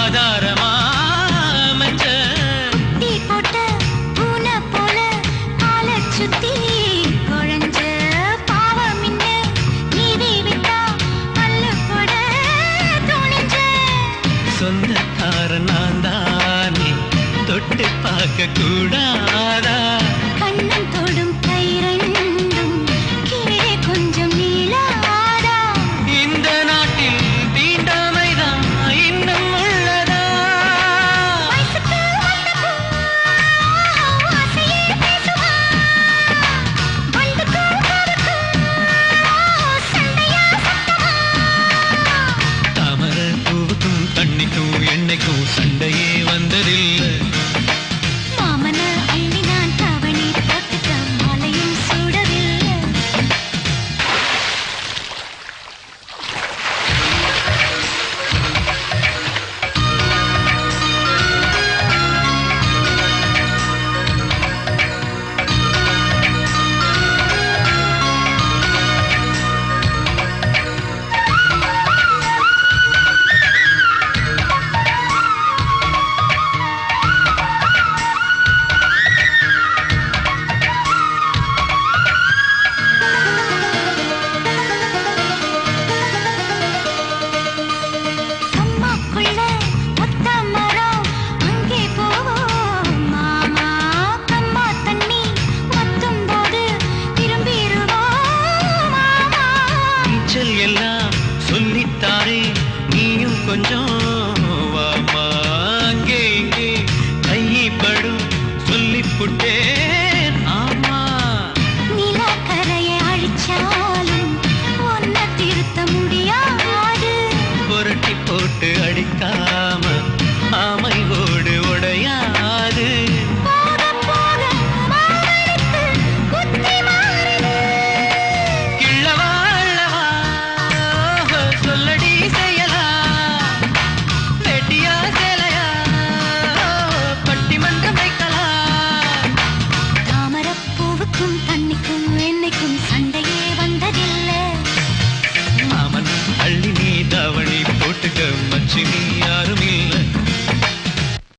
ஆதாரமா அமைச்ச குட்டி போட்ட பூனை போல காலை சுத்தி குழஞ்ச பாவம் இன்ன நீதி விட்டா அல்ல போட துணிஞ்ச சொந்தக்கார நான் தானே தொட்டு பார்க்க கூடாதா கண்ணன் தொடும் கை ரெண்டும் கீழே கொஞ்சம் நீளாதா இந்த நாட்டில் தீண்டாமைதான் இன்னும் உள்ளதா வயசுக்கு வந்த பூ ஆசையே பேசுவா வண்டுக்கும் காதுக்கும் சண்டையா சத்தமா தாமர பூவுக்கும் தண்ணிக்கும் எண்ணெய்க்கும் சண்டையே வந்ததில்லை மாமன அள்ளி நான் தவணி போட்டுக்க மாலையும் சூடவில்லை அம்மாக்குள்ள ஒத்த மரம் அங்கே போவோம் மாமா கம்மா தண்ணி ஒத்தும் போது திரும்பிடுவோம் மாமா நீச்சல் எல்லாம் சொல்லித்தாரே நீயும் கொஞ்சம் வாமா அங்கே இங்கே கைப்படும் சொல்லிப்புட்டேன் ஆமா நிலக்கரையை அழிச்சாலும் ஒன்ன திருத்த முடியாது புரட்டி போட்டு அடிக்காம ஆமை ஓடு உடையாது போக போக மாமனுக்கு புத்தி மாறுது கிள்ளவா அள்ளவா சொல்லடி செய்யலாம் வெட்டியா சேலையா பட்டிமன்றம் வைக்கலாம் தாமரப்பூவுக்கும் தண்ணிக்கும் எண்ணெய்க்கும் சண்டையே வந்ததில்லை மாமன் அள்ளி நீ தாவணி போட்டுக்க மச்சி நீ யாரும்